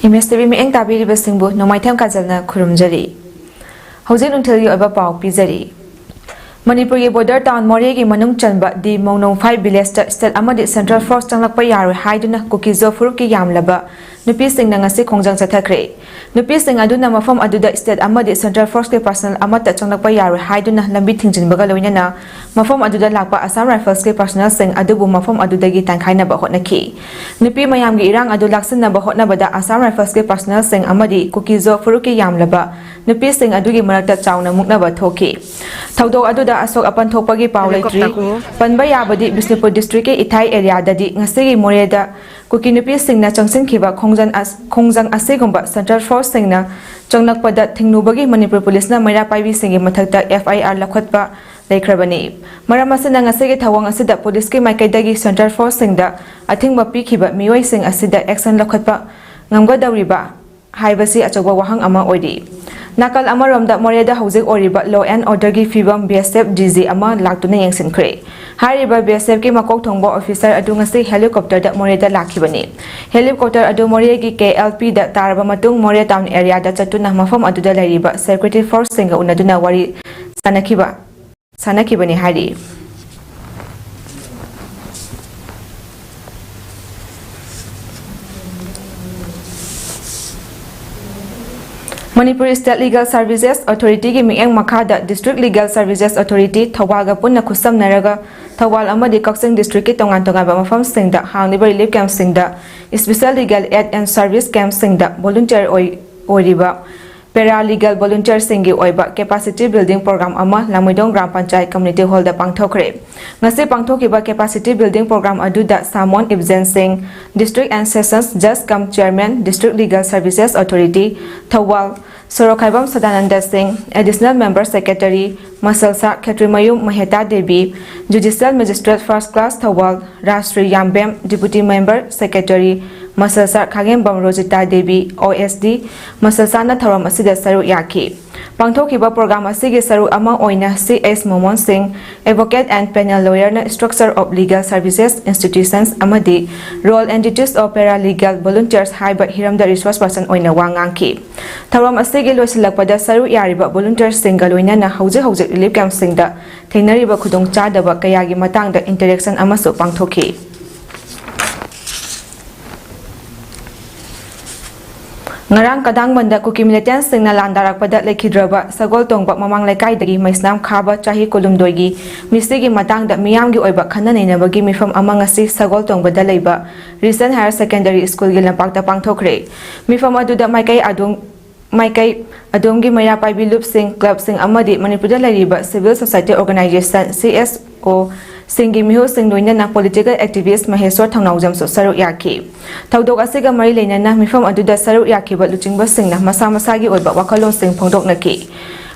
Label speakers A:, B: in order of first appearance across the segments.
A: Imestri mi eng tabiri basingbu nomaitam kajalna khurumjari. Hausin until oba pau pizari. Manipur ki border town Moria ki manung chanba di Monong 5 village state amadi Central Force changlakpa yaroi haiduna kukizo furuk ki yamlaba nupi sing na ngasi khongjang chathakre. Nupi sing aduna mafam aduda state amadi Central Force ke personnel amata changlakpa yaroi haiduna lambi thingjinbaga loinana mafam aduda lakpa Assam Rifles ke personnel sing adubu mafam adudagi tangkhaina ba hotnaki. Nupi mayam gi irang adu laksinna ba hotnabada Assam Rifles ke personnel sing amadi kukizo furuk ki yamlaba nupi sing adugi marakta chawna muknaba thoki. Thaudok aduda Asok apan thokpagi paulaitri panba yabadi Bisnupur district ke Ithai area dadi ngasigi Moreda kuki nupi singna changsin khiba khongjang asigumba Central Force singna changnakpada thingnubagi Manipur police na maira paibi singi mathakta FIR lakhotpa leikrabani maram asina ngasigi thawang asida police ke maikaidagi Central Force singda athingba pikhiba mioi sing asida action lakhotpa ngamgadawriba haibasi achoba wahang ama oidi Nakal Amaromda Moreda Hosik Oriba Law and Order gi Fibam BSF DG ama laktuna yengsinkre. Hariba BSF ki makok thongba officer adu ngasi helicopter da Moreda lakhibani. Helicopter adu Moria gi KLP da taraba matung Moria town area da chatuna mafam adu da lariba security force singa unaduna wari sanakibani hari. Manipur State Legal Services Authority ki mieng makhada District Legal Services Authority Thawal ga punna khusam naraga Thawal amadi Kaksing District ki tongan tongan ba mafam singda hangniba relief camp singda Special Legal Aid and Service camp singda volunteer oiriba Paralegal volunteer singi oiba capacity building program ama Lamidong Gram Panchayat Community Hall da pangthokre ngasi pangthokiba capacity building program aduda Samon Ibzen Singh District and Sessions Judge cum Chairman District Legal Services Authority Thawal Sorokhaibam Sadananda Singh Additional Member Secretary Masalsa Khetrimayum Maheta Devi Judicial Magistrate First Class Thawal Rashri Yambem Deputy Member Secretary Masalsa Khagembam Rojita Devi OSD Masalsana Tharam asida saru yaki pangthokiba program asigi saru ama oina CS Momon Singh Advocate and Panel Lawyer na Structure of Legal Services Institutions amadi Role and Duties of Paralegal Volunteers haiba hiramda resource person oina wangangki tharam asigi loisilakpada saru yariba volunteers singa loina na hauji relief camp singda thainariba khudong chadaba kayagi matangda interaction amasu pangthoki Ngarang kadang banda kuki militant singna landarak pada lekhidraba sagol tongba mamang lekai dagi maisnam khaba chahi kolumdoigi misigi matang da miyam gi oiba khana neinabagi mifam amang asi sagol tongba da leiba recent higher secondary school gi lampak ta pangthokre mifam adu da maikai adom gi maya pai bi loop sing club sing amadi manipur da leriba civil society organization CSO Singi miho sing loina na political activist Maheswar Thangnaujam so saru yaki thaudok asiga mari leina na mifam aduda saru yaki ba luchingba sing na masa masagi oiba wakalon sing phongdok naki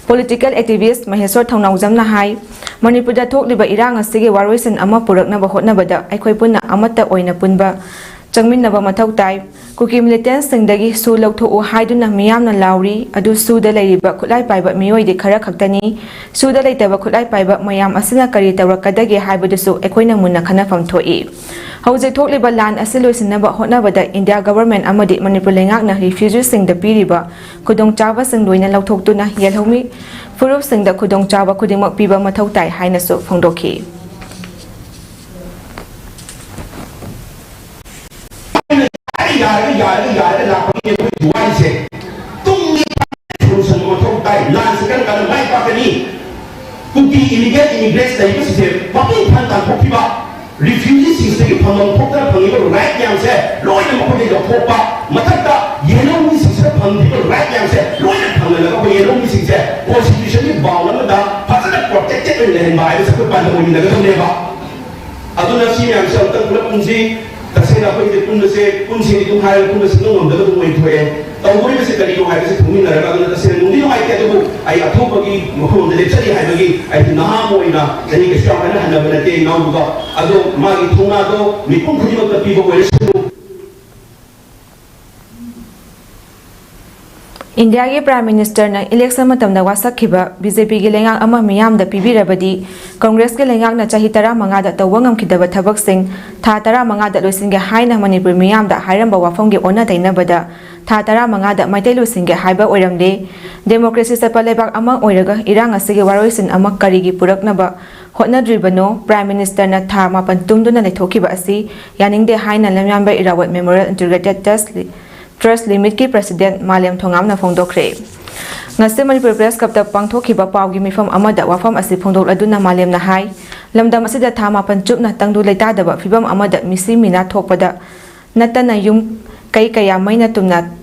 A: political activist Maheswar Thangnaujam na hai Manipur da thokliba irang asigi waroisin ama purakna ba hotna bada aikhoi punna amata oina punba changmin na ba mathau tai kuki militant singdagi su lautho o haiduna miyam na lauri adu su da leiriba khulai paiba miyoi de khara khaktani su da leitaba khulai paiba mayam asina kari tawrakadagi haibadusu ekoina munna khana famthoi hauje thokliba lan asiloi sinaba hotnabada India government amadi Manipur lengak na refugees singda piriba khudong chawa sing loina lauthoktu yelhomi furup singda khudong chawa khudingmak piba mathau tai haina su phongdokhi
B: yare lakoni duai se tumni solution mo thok dai lan sekan kan mai pa kani kuki illegal immigrants dai ko se papi phan tan phokiba refugees se ke phamong phokra phangi ko right yang se loina mo ko de phokpa mathakta yellow mi se phang di ko right yang se loina phang la ko yellow mi se constitution ni bawl da phasana protected in le mai se ko pan mo ni da ko ne ba aduna si yang se tan ko punji tasena ko ite punna se punsi ni tum hayal punna se no da ko mo ito tawuri se kali ko hayal se thumi na ra ga tasena nundi no ai ke do ai atho bagi mo ko de chali hai bagi ai na mo ina ani ke sha kana hana bana te na bu ado ma gi thunga do mi pun khudi ma pi bo
A: India Prime Minister na election matamda wasakhiba BJP gi lengang ama miyam da pibirabadi Congress gi lengang na chahi tara manga da tawangam khidaba thabak sing tha tara manga da loising ge haina Manipur miyam da hairamba wafam gi ona tainabada tha tara manga da maitailu sing ge haiba oiramde democracy sapalebak ama oiraga irang asige waroisin ama karigi puraknaba hotnadribano Prime Minister na tha mapan tumduna leithokiba asi yaningde haina lamyamba irawat Memorial Integrated Trust Limit ki President Maliam Thongam na phongdokre ngase Manipur Press Club ta pangthokhiba pawgi mifam amada wafam asi phongdok aduna Maliam na hai lamdam asida thama panchup na tangdu leita daba fibam amada misi mina thokpada natana yum kai kaya maina tumna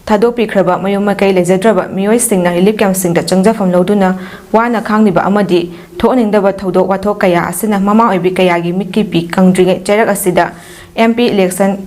A: thadokpi khraba mayum makai lejadraba miyoi singna relief camp singda changjafam loduna wana khangniba amadi thoningdaba thodok wathok kaya asina mama oibi kaya gi mitki pi kangdringe cherak asida MP election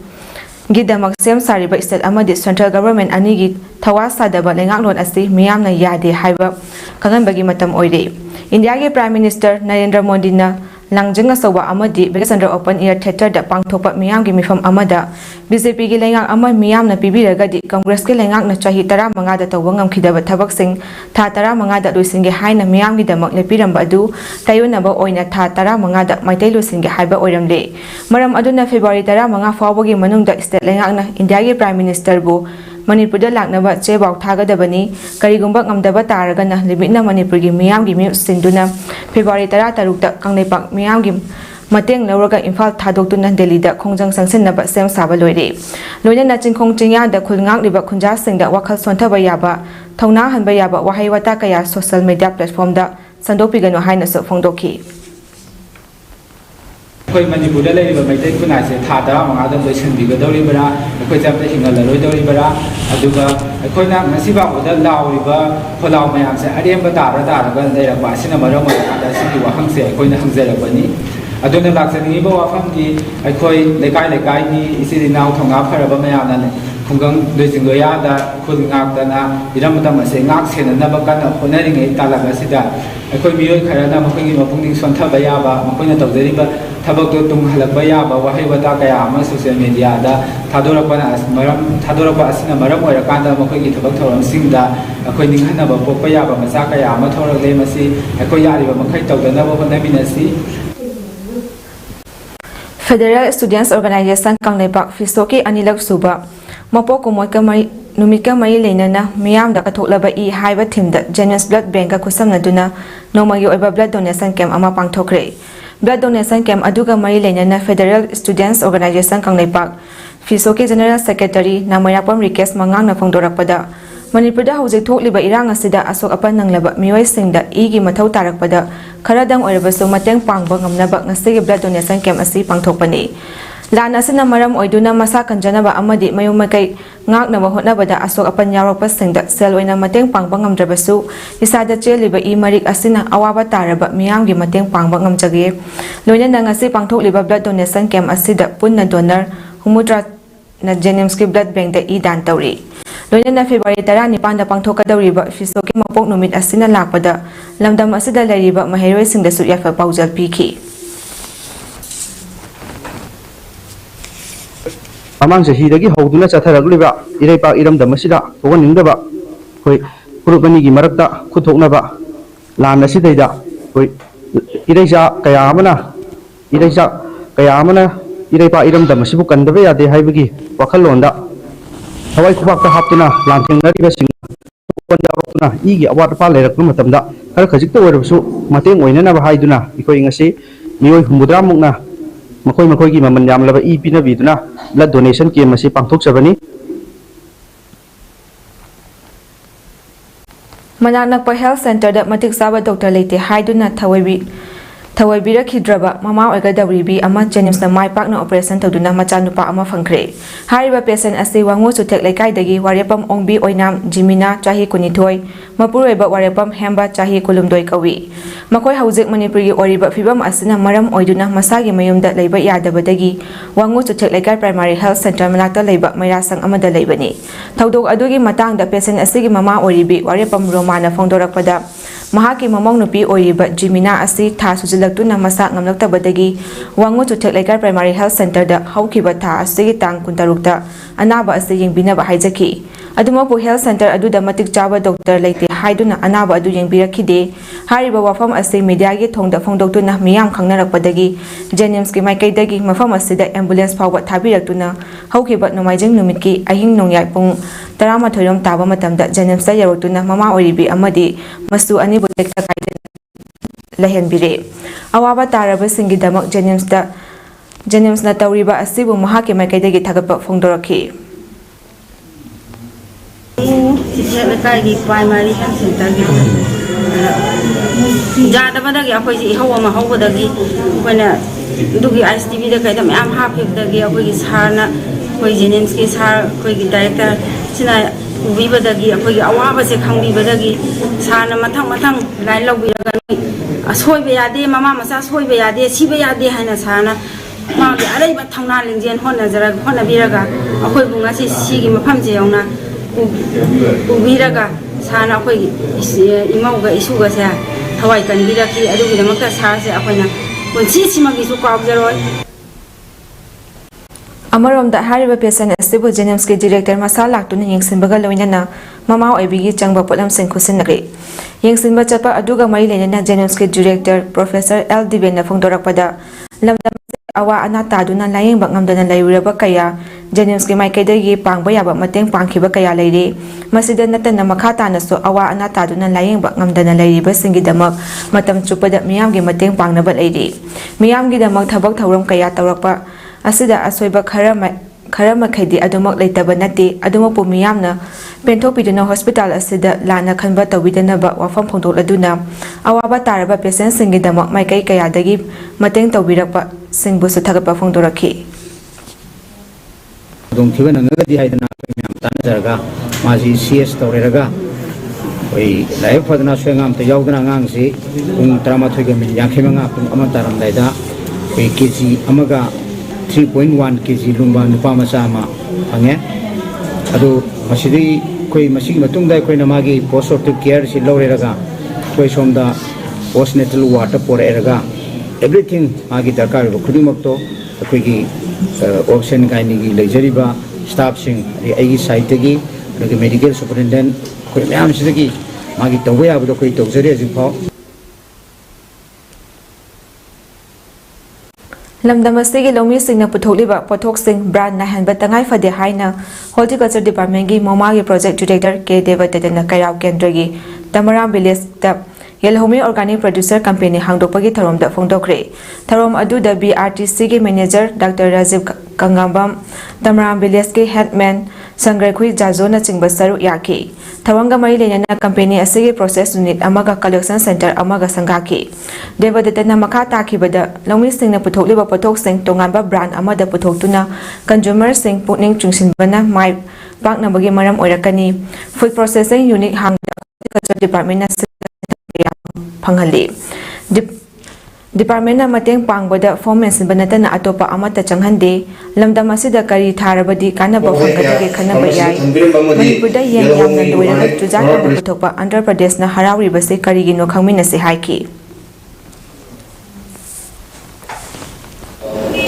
A: Gidamak sem sariba state amadi central government anigi thawasa daba lengaklon asi miyamna yade haiba kanganbagi matam oire India ge Prime Minister Narendra Modi na langjinga soba amadi Bekasandra Open Air Theatre da pangthopa miyam gi mifam amada BJP gi lengang ama miyamna pibiraga di Congress ge lengak na chahi tara manga da tawangam khidaba thabak sing tha tara manga da loising ge haina miyam gi damak lepiramba adu tayunaba oina tha tara manga da maitai loising ge haiba oiramle maram aduna February tara manga fawbagi manungda state lengak na India ge Prime Minister bu Manipur da laknaba chebau thagadabani karigumba ngamdaba taragana limitna Manipur gi miyam gi mi sinduna February 13 da Kangleipak miyam gi mateng lawraga Imphal thadokduna Delhi da khongjang sangsinnaba sem saba loire loinana chingkhong chingya da khulngak liba khunja singda wakhal sonthaba yaba thongna hanba yaba wahai wata kaya social media platform da sandopigano haina so phongdokhi
C: Koi Manipur da lei ba maitai kunai se tha da manga da loisan bi ga dori bara koi jam da hinga la loi dori bara aduga koi na ngasi ba da law ri ba kholau mayam se arem ba ta ra ga dei ra ba sina maram ma da si wa hang se koi na hang je ra ba ni aduna lak sani ba wa pham ki koi lekai ni isi naw thonga phara ba mayam na khunggang doi jingga ya da khul ngak da na iram ta ma se ngak se na ba kan na khona ri ngai ta la ga si da koi miyoi khara na ma khoi gi ma pungning son tha ba ya ba ma koi na taw jeri ba Thabak to tung halakba yaba wahai wata kaya ama social media da thadorapana asina maram oirakanda makhoi gi thabak thoram singda akoi ninghanna ba pokpa yaba macha kaya ama thorak le masi akoi yariba makhai tawdana ba honaminasi
A: Federal Students Organization Kangleipak Fisoki Anilak Suba Mapo Kumoi Kamai Numika Mai Lenana Miyam da Kathoklaba I haiba thimda Genuine Blood Bank ka khusamna duna nomagi oiba blood donation camp ama pangthokre Blood donation camp aduga mari lenana Federal Students Organization Kangleipak Fisoki General Secretary Namayapam Request mangang na phongdorakpada Manipur da hojik thokliba irang asida asok apan nanglaba miyoi singda igi mathau tarakpada kharadang oirabasu mateng pangba ngamnaba ngasigi blood donation camp asi pangthokpani Lan asina maram oiduna masa kanjanaba amadi mayumakai ngaknaba hotnabada asok apan yaropa singda sel oina mateng pangba ngamdrabasu isada cheliba I marik asina awaba taraba miyamgi mateng pangba ngamjage loina ngasi pangthokliba blood donation camp asida punna donor humudra na Jenimski blood bank da I dan tawri loina February 19 da pangthokadawriba Fisoki mapok numit asina lakpada lamdam asida lariba maheroi singda su yafa paujal piki
D: Amang sahidagi hauduna chatharagliba iraipa iramda masida thoganingdaba koi kurubani gi marakta khuthoknaba lan asidaida koi iraisa kaya amana iraipa iramda masibu kandabe yade haibagi wakhalonda thawai khubakta haptuna lan thengnariba sing konjarokna igi awat pa leraknu matamda kar khajikta oirabsu mateng oinana ba haiduna ikoi ngasi miyoi humudra mukna makoi gi maman yamlaba I pinabiduna blood donation ki masi pangthok sabani
A: Manaknakpa Health Center da matik saba Dr. Leite haiduna Thawai Khidraba mama oigadawribi ama James na mai pakna operation tawduna machanupa ama phangkhre hariba patient asi wangu chutek lekaidagi warepam ongbi oinam Jimina chahi kunithoi mapuroiba warepam hemba chahi kulumdoi kawi makoi haujik Manipuri oriba fibam asina maram oiduna masagi mayumda leiba yadabadagi wangu chutek lekai primary health center manakta leiba mairasang amada leibani thawdok adugi matangda patient asigi mama oribi warepam Romana phongdorakpada mahaki mamong nupi oiba Jimina asi tha sujilaktuna masa ngamlaktabadagi wangu chutek lekai primary health center da haukiba tha asigi tang kuntarukta anaba asi yengbinaba haijaki ꯑꯗꯨꯃꯛꯄꯨ health centre ꯑꯗꯨꯗ ꯃꯇꯤꯛ ꯆꯥꯕ doctor ꯂꯩꯇꯦ ꯍꯥꯏꯗꯨꯅ ꯑꯅꯥꯕ ꯑꯗꯨ ꯌꯦꯡꯕꯤꯔꯛꯈꯤꯗꯦ ꯍꯥꯏꯔꯤꯕ ꯋꯥꯐꯝ ꯑꯁꯤ ꯃꯤꯗꯤꯌꯥꯒꯤ ꯊꯣꯡꯗ ꯐꯣꯡꯗꯣꯛꯇꯨꯅ ꯃꯤꯌꯥꯝ ꯈꯪꯅꯔꯛꯄꯗꯒꯤ ꯖꯦꯅꯤꯝꯁꯀꯤ ꯃꯥꯏꯀꯩꯗꯒꯤ ꯃꯐꯝ ꯑꯁꯤꯗ ꯑꯦꯝꯕꯨꯂꯦꯟꯁ ꯐꯥꯎꯕ ꯊꯥꯕꯤꯔꯛꯇꯨꯅ ꯍꯧꯈꯤꯕ ꯅꯣꯡꯃꯥꯏꯖꯤꯡ ꯅꯨꯃꯤꯠꯀꯤ ꯑꯍꯤꯡ ꯅꯣꯡꯌꯥꯏ ꯄꯨꯡ 12ꯔꯣꯝ ꯇꯥꯕ ꯃꯇꯝꯗ ꯖꯦꯅꯤꯝꯁꯇ ꯌꯧꯔꯛꯇꯨꯅ ꯃꯃꯥ ꯑꯣꯏꯔꯤꯕꯤ ꯑꯃꯗꯤ ꯃꯁꯨ ꯑꯅꯤꯕꯨ ꯇꯦꯛꯇ ꯀꯥꯏꯗꯅ ꯂꯩꯍꯟꯕꯤꯔꯦ ꯑꯋꯥꯕ ꯇꯥꯔꯕꯁꯤꯡꯒꯤꯗꯃꯛ ꯖꯦꯅꯤꯝꯁꯅ ꯇꯧꯔꯤꯕ ꯑꯁꯤꯕꯨ ꯃꯍꯥꯛꯀꯤ ꯃꯥꯏꯀꯩꯗꯒꯤ ꯊꯥꯒꯠꯄ ꯐꯣꯡꯗꯣꯔꯛꯈꯤ
E: ꯂꯩꯀꯥꯏꯒꯤ ꯄ꯭ꯔꯥꯏꯃꯥꯔꯤ ꯍꯦꯜꯊ ꯁꯦꯟꯇꯔꯒꯤ ꯌꯥꯗꯕꯗꯒꯤ ꯑꯩꯈꯣꯏꯁꯤ ꯏꯍꯧ ꯑꯃ ꯍꯧꯕꯗꯒꯤ ꯑꯩꯈꯣꯏꯅ ꯑꯗꯨꯒꯤ ꯑꯥꯏ ꯑꯦꯁ ꯇꯤ ꯚꯤꯗ ꯀꯩꯗ ꯃꯌꯥꯝ ꯍꯥꯞꯈꯤꯕꯗꯒꯤ ꯑꯩꯈꯣꯏꯒꯤ ꯁꯥꯔꯅ ꯑꯩꯈꯣꯏ ꯖꯦꯅꯤꯝꯁꯀꯤ ꯁꯥꯔ ꯑꯩꯈꯣꯏꯒꯤ ꯗꯥꯏꯔꯦꯛꯇꯔ ꯁꯤꯅ ꯎꯕꯤꯕꯗꯒꯤ ꯑꯩꯈꯣꯏꯒꯤ ꯑꯋꯥꯕꯁꯦ ꯈꯪꯕꯤꯕꯗꯒꯤ ꯁꯥꯔꯅ ꯃꯊꯪ ꯂꯥꯏꯟ ꯂꯧꯕꯤꯔꯒ ꯑꯁꯣꯏꯕ ꯌꯥꯗꯦ ꯃꯃꯥ ꯃꯆꯥ ꯁꯣꯏꯕ ꯌꯥꯗꯦ ꯁꯤꯕ ꯌꯥꯗꯦ ꯍꯥꯏꯅ ꯁꯥꯔꯅ ꯃꯥꯒꯤ ꯑꯔꯩꯕ ꯊꯧꯅꯥ ꯂꯤꯡꯖꯦꯜ ꯍꯣꯠꯅꯕꯤꯔꯒ ꯑꯩꯈꯣꯏꯕꯨ ꯉꯁꯤ ꯁꯤꯒꯤ ꯃꯐꯝꯁꯦ ꯌꯧꯅ ꯎꯕꯤꯔꯒ ꯁꯥꯔꯅ ꯑꯩꯈꯣꯏꯒꯤ ꯏꯃꯧꯒ ꯏꯁꯨꯒꯁꯦ ꯊꯋꯥꯏ ꯀꯟꯕꯤꯔꯛꯈꯤ ꯑꯗꯨꯒꯤꯗꯃꯛꯇ ꯁꯥꯔꯁꯦ ꯑꯩꯈꯣꯏꯅ ꯄꯨꯟꯁꯤꯁꯤꯃꯒꯤꯁꯨ ꯀꯥꯎꯖꯔꯣꯏ
A: ꯑꯃꯔꯣꯝꯗ ꯍꯥꯏꯔꯤꯕ ꯄꯦꯁꯦꯟ ꯑꯁꯤꯕꯨ ꯖꯦꯅꯤꯝꯁꯀꯤ ꯗꯤꯔꯦꯛꯇꯔ ꯃꯁꯥ ꯂꯥꯛꯇꯨꯅ ꯌꯦꯡꯁꯤꯟꯕꯒ ꯂꯣꯏꯅꯅ ꯃꯃꯥ ꯑꯣꯏꯕꯤꯒꯤ ꯆꯪꯕ ꯄꯣꯠꯂꯝꯁꯤꯡ ꯈꯨꯠꯁꯤꯟꯅꯈ꯭ꯔꯦ ꯌꯦꯡꯁꯤꯟꯕ ꯆꯠꯄ ꯑꯗꯨꯒ ꯃꯔꯤ ꯂꯩꯅꯅ ꯖꯦꯅꯤꯝꯁꯀꯤ ꯗꯤꯔꯦꯛꯇꯔ ꯄ꯭ꯔꯣꯐꯦꯁꯔ ꯑꯦꯜ ꯗꯤꯕꯦꯟꯅ ꯐꯣꯡꯗꯣꯔꯛꯄꯗ ꯂꯝꯗꯝ ꯑꯋꯥ ꯑꯅꯥ ꯇꯥꯗꯨꯅ ꯂꯥꯌꯦꯡꯕ ꯉꯝꯗꯅ ꯂꯩꯔꯨꯔꯕ ꯀꯌꯥ ꯖꯦꯅꯤꯝꯁꯀꯤ ꯃꯥꯏꯀꯩꯗꯒꯤ ꯄꯥꯡꯕ ꯌꯥꯕ ꯃꯇꯦꯡ ꯄꯥꯡꯈꯤꯕ ꯀꯌꯥ ꯂꯩꯔꯤ ꯃꯁꯤꯗ ꯅꯠꯇꯅ ꯃꯈꯥ ꯇꯥꯅꯁꯨ ꯑꯋꯥ ꯑꯅꯥ ꯇꯥꯗꯨꯅ ꯂꯥꯌꯦꯡꯕ ꯉꯝꯗꯅ ꯂꯩꯔꯤꯕꯁꯤꯡꯒꯤꯗꯃꯛ ꯃꯇꯝ ꯆꯨꯞꯄꯗ ꯃꯤꯌꯥꯝꯒꯤ ꯃꯇꯦꯡ ꯄꯥꯡꯅꯕ ꯂꯩꯔꯤ ꯃꯤꯌꯥꯝꯒꯤꯗꯃꯛ ꯊꯕꯛ ꯊꯧꯔꯝ ꯀꯌా ꯇꯧꯔꯛꯄ ꯑꯁꯤꯗ ꯑꯁꯣꯏꯕ ꯈꯔ ꯃꯈꯩꯗꯤ ꯑꯗꯨꯃꯛ ꯂꯩꯇꯕ ꯅꯠꯇꯦ ꯑꯗꯨꯃꯛꯄꯨ ꯃꯤꯌꯥꯝꯅ ꯄꯦꯟꯊꯣꯛꯄꯤꯗꯨꯅ ꯍꯣꯁꯄꯤꯇꯥꯜ ꯑꯁꯤꯗ ꯂꯥꯟꯅ ꯈꯟꯕ ꯇꯧꯕꯤꯗꯅꯕ ꯋꯥꯐꯝ ꯐꯣꯡꯗꯣꯛꯂꯗꯨꯅ ꯑꯋꯥꯕ ꯇꯥꯔꯕ ꯄꯦꯁꯦꯟꯁꯤꯡꯒꯤꯗꯃꯛ ꯃꯥꯏꯀꯩ ꯀꯌꯥꯗꯒꯤ ꯃꯇꯦꯡ ꯇꯧꯕꯤꯔꯛꯄꯁꯤꯡꯕꯨꯁꯨ ꯊꯥꯒꯠꯄ ꯐꯣꯡꯗꯣꯔꯛꯈꯤ
F: ꯈꯨꯗꯣꯡꯊꯤꯕ ꯅꯪꯉꯒꯗꯤ ꯍꯥꯏꯗꯅ ꯑꯩꯈꯣꯏ ꯃꯌꯥꯝ ꯇꯥꯟꯅꯖꯔꯒ ꯃꯥꯁꯤ CS ꯇꯧꯔꯦꯔꯒ ꯑꯩꯈꯣꯏ ꯂꯥꯏꯕꯛ ꯐꯗꯅ ꯑꯁꯣꯏ ꯑꯉꯥꯝ ꯑꯝꯇ ꯌꯥꯎꯗꯅ ꯑꯉꯥꯡꯁꯤ ꯄꯨꯡ 13:55 ꯄꯨꯡ 1 ꯇꯥꯔꯝꯗꯥꯏꯗ ꯑꯩꯈꯣꯏ KG ꯑꯃꯒ 3.1 KG ꯂꯨꯝꯕ ꯅꯨꯄꯥ ꯃꯆꯥ ꯑꯃ ꯐꯪꯉꯦ ꯑꯗꯨ ꯃꯁꯤꯗꯒꯤ ꯑꯩꯈꯣꯏ ꯃꯁꯤꯒꯤ ꯃꯇꯨꯡꯗ ꯑꯩꯈꯣꯏꯅ ꯃꯥꯒꯤ ꯄꯣꯁ ꯑꯣꯄꯔꯦꯇꯤቭ ꯀꯦꯌꯔꯁꯤ ꯂꯧꯔꯦꯔꯒ ꯑꯩꯈꯣꯏ ꯁꯣꯝꯗ ꯄꯣꯁ ꯅꯦꯇꯜ ꯋꯥꯔꯗꯇ ꯄꯣꯔꯛꯑꯦꯔꯒ ꯑꯦꯚ꯭ꯔꯤꯊꯤꯡ ꯃꯥꯒꯤ ꯗꯔꯀꯥꯔ ꯑꯣꯏꯕ ꯈꯨꯗꯤꯡꯃꯛꯇꯣ ꯑꯩꯈꯣꯏꯒꯤ ꯑꯣꯞꯁꯟ ꯒꯥꯏꯅꯤꯒꯤ ꯂꯩꯖꯔꯤꯕ ꯁ꯭ꯇꯥꯐꯁꯤꯡ ꯑꯩꯒꯤ ꯁꯥꯏꯠꯇꯒꯤ ꯑꯗꯨꯒ ꯃꯦꯗꯤꯀꯦꯜ ꯁꯨꯄꯔꯤꯟꯇꯦꯟꯗꯦꯟꯠ ꯑꯩꯈꯣꯏ ꯃꯌꯥꯝꯁꯤꯗꯒꯤ ꯃꯥꯒꯤ ꯇꯧꯕ ꯌꯥꯕꯗꯣ ꯑꯩꯈꯣꯏ ꯇꯧꯖꯔꯤ ꯍꯧꯖꯤꯛꯐꯥꯎ
A: ꯂꯝꯗꯝ ꯑꯁꯤꯒꯤ ꯂꯧꯃꯤꯁꯤꯡꯅ ꯄꯨꯊꯣꯛꯂꯤꯕ ꯄꯣꯠꯊꯣꯛꯁꯤꯡ ꯕ꯭ꯔꯥꯟ ꯅꯥꯏꯍꯟꯕ ꯇꯉꯥꯏ ꯐꯗꯦ ꯍꯥꯏꯅ ꯍꯣꯔꯇꯤꯀꯜꯆꯔ ꯗꯤꯄꯥꯔꯠꯃꯦꯟꯠꯒꯤ ꯃꯣꯃꯥꯒꯤ ꯄ꯭ꯔꯣꯖꯦꯛट ꯗꯤꯔꯦꯛꯇꯔ ꯀꯦ ꯗꯦꯕꯗꯠꯇꯅ ꯀꯩꯔꯥꯎ ꯀꯦꯟꯗ꯭ꯔꯒꯤ ꯇꯃꯔꯥꯝ ꯚꯤꯂꯦꯖꯇ ꯌꯦꯜꯍꯧꯃꯤ ꯑꯣꯔꯒꯥꯅꯤꯛ ꯄ꯭ꯔꯣꯗ꯭ꯌꯨꯁꯔ ꯀꯝꯄꯦꯅꯤ ꯍꯥꯡꯗꯣꯛꯄꯒꯤ ꯊꯧꯔꯝꯗ ꯐꯣꯡꯗꯣꯛꯈ꯭रे ꯊꯧꯔꯝ ꯑꯗꯨꯗ BRTCꯒꯤ ꯃꯦꯅꯦꯖꯔ ꯗꯥꯛꯇꯔ ꯔꯥꯖꯤꯕ ꯀꯪꯒꯥꯝꯕꯝ ꯇꯃꯔꯥꯝ ꯚꯤꯂꯦꯖꯀꯤ ꯍꯦꯗꯃꯦꯟ ꯁꯪꯒ꯭ꯔꯩꯈꯨꯏ ꯖꯥꯖꯣꯅꯆꯤꯡꯕ ꯁꯔꯨꯛ ꯌꯥꯈꯤ ꯊꯧꯔꯝꯒ ꯃꯔꯤ ꯂꯩꯅꯅ ꯀꯝꯄꯦꯅꯤ ꯑꯁꯤꯒꯤ ꯄ꯭ꯔꯣꯁꯦꯁ ꯌꯨꯅꯤꯠ ꯑꯃꯒ ꯀꯂꯦꯛꯁꯟ ꯁꯦꯟꯇꯔ ꯑꯃꯒ ꯁꯪꯒꯥꯈꯤ ꯗꯦꯕꯗꯠꯇꯅ ꯃꯈꯥ ꯇꯥꯈꯤꯕꯗ ꯂꯧꯃꯤꯁꯤꯡꯅ ꯄꯨꯊꯣꯛꯂꯤꯕ ꯄꯣꯠꯊꯣꯛꯁꯤꯡ ꯇꯣꯉꯥꯟꯕ ꯕ꯭ꯔꯥꯟ ꯑꯃꯗ ꯄꯨꯊꯣꯛꯇꯨꯅ ꯀꯟꯖꯨꯃꯔꯁꯤꯡ ꯄꯨꯛꯅꯤꯡ ꯆꯤꯡꯁꯤꯟꯕꯅ ꯃꯥꯏ ꯄꯥꯛꯅꯕꯒꯤ ꯃꯔꯝ ꯑꯣꯏꯔꯛꯀꯅꯤ ꯐꯨꯗ ꯄ꯭ꯔꯣꯁꯦꯁꯤꯡ ꯌꯨꯅꯤꯠ ꯍꯥꯡꯕꯗ ꯍꯣꯔꯇꯤꯀꯜꯆꯔ ꯗꯤꯄꯥꯔꯠꯃꯦꯟꯠꯅ ꯐꯪꯍꯜꯂꯤ ꯗꯤꯄꯥꯔꯠꯃꯦꯟꯠꯅ ꯃꯇꯦꯡ ꯄꯥꯡꯕꯗ ꯐꯣꯝ ꯃꯦꯟꯁꯤꯟꯕ ꯅꯠꯇꯅ ꯑꯇꯣꯞꯄ ꯑꯃꯠꯇ ꯆꯪꯍꯟꯗꯦ ꯂꯝꯗꯝ ꯑꯁꯤꯗ ꯀꯔꯤ ꯊꯥꯔꯕꯗꯤ ꯀꯥꯟꯅꯕ ꯐꯪꯒꯗꯒꯦ ꯈꯟꯅꯕ ꯌꯥꯏ ꯃꯅꯤꯄꯨꯔꯗ ꯌꯦꯟ ꯌꯥꯝꯅ ꯂꯣꯏꯔꯒ ꯆꯨꯖꯥꯛ ꯌꯥꯝꯅ ꯄꯨꯊꯣꯛꯄ ꯑꯟꯙ꯭ꯔ ꯄ꯭ꯔꯗꯦꯁꯅ ꯍꯔꯥꯎꯔꯤꯕꯁꯤ ꯀꯔꯤꯒꯤꯅꯣ ꯈꯪꯃꯤꯟꯅꯁꯤ ꯍꯥꯏꯈꯤ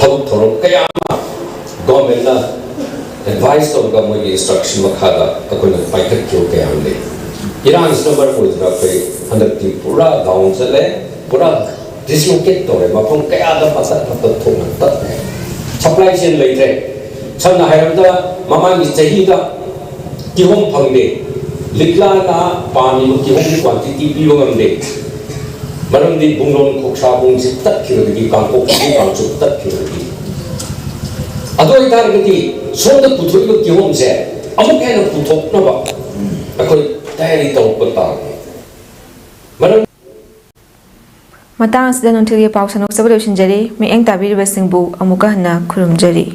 G: ꯊꯕꯛ ꯊꯧꯔꯝ ꯀꯌꯥ ꯑꯃ ꯒꯣꯔꯃꯦꯟꯠꯅ ꯑꯦꯗꯚꯥꯏꯁ ꯇꯧꯔꯒ ꯃꯣꯏꯒꯤ ꯏꯟꯁꯇ꯭ꯔꯛꯁꯟ ꯃꯈꯥꯗ ꯑꯩꯈꯣꯏꯅ ꯄꯥꯏꯈꯠꯈꯤꯕ ꯀꯌꯥ ꯑꯃ ꯂꯩ ꯏꯔꯥꯡꯁꯤꯅ ꯃꯔꯝ ꯑꯣꯏꯗꯨꯅ ꯑꯩꯈꯣꯏ ꯍꯟꯗꯛꯇꯤ ꯄꯨꯔꯥ ꯗꯥꯎꯟ ꯆꯠꯂꯦ ꯄꯨꯔꯥ ꯗꯤꯁꯂꯣꯀꯦꯠ ꯇꯧꯔꯦ ꯃꯐꯝ ꯀꯌꯥꯗ ꯄꯠꯇ ꯊꯣꯛꯅ ꯇꯠꯂꯦ ꯁꯄ꯭ꯂꯥꯏ ꯆꯦꯟ ꯂꯩꯇ꯭ꯔꯦ ꯁꯝꯅ ꯍꯥꯏꯔꯕꯗ ꯃꯃꯥꯡꯒꯤ ꯆꯍꯤꯗ ꯀꯤꯍꯣꯝ ꯐꯪꯗꯦ ꯂꯤꯛꯂꯥꯅ ꯄꯥꯝꯃꯤꯕ ꯀꯤꯍꯣꯝꯒꯤ ꯀ꯭ꯋꯥꯟꯇꯤꯇꯤ ꯄꯤꯕ ꯉꯝꯗꯦ ꯃꯔꯝꯗꯤ ꯕꯨꯡꯂꯣꯟ ꯈꯣꯛꯁꯥꯕꯨꯡꯁꯤ ꯇꯠꯈꯤꯕꯗꯒꯤ ꯀꯥꯡꯄꯣꯛꯄꯤ ꯀꯥꯡꯆꯨꯞ ꯇꯠꯈꯤꯕꯗꯒꯤ ꯑꯗꯨ ꯑꯣꯏꯇꯥꯔꯒꯗꯤ ꯁꯣꯝꯗ ꯄꯨꯊꯣꯛꯏꯕ ꯀꯤꯍꯣꯝꯁꯦ ꯑꯃꯨꯛ ꯍꯦꯟꯅ ꯄꯨꯊꯣꯛꯅꯕ ꯑꯩꯈꯣꯏ ꯇꯌꯥꯔꯤ ꯇꯧꯔꯛꯄ ꯇꯥꯕꯅꯤ
A: ꯃꯇꯥꯡ ꯑꯁꯤꯗ ꯅꯨꯡꯊꯤꯜꯒꯤ ꯄꯥꯎ ꯁꯟꯗꯣꯛꯆꯕ ꯂꯣꯏꯁꯤꯟꯖꯔꯤ ꯃꯤꯠꯌꯦꯡ ꯇꯥꯕꯤꯔꯤꯕꯁꯤꯡꯕꯨ ꯑꯃꯨꯛꯀ ꯍꯟꯅ ꯈꯨꯔꯨꯝꯖꯔꯤ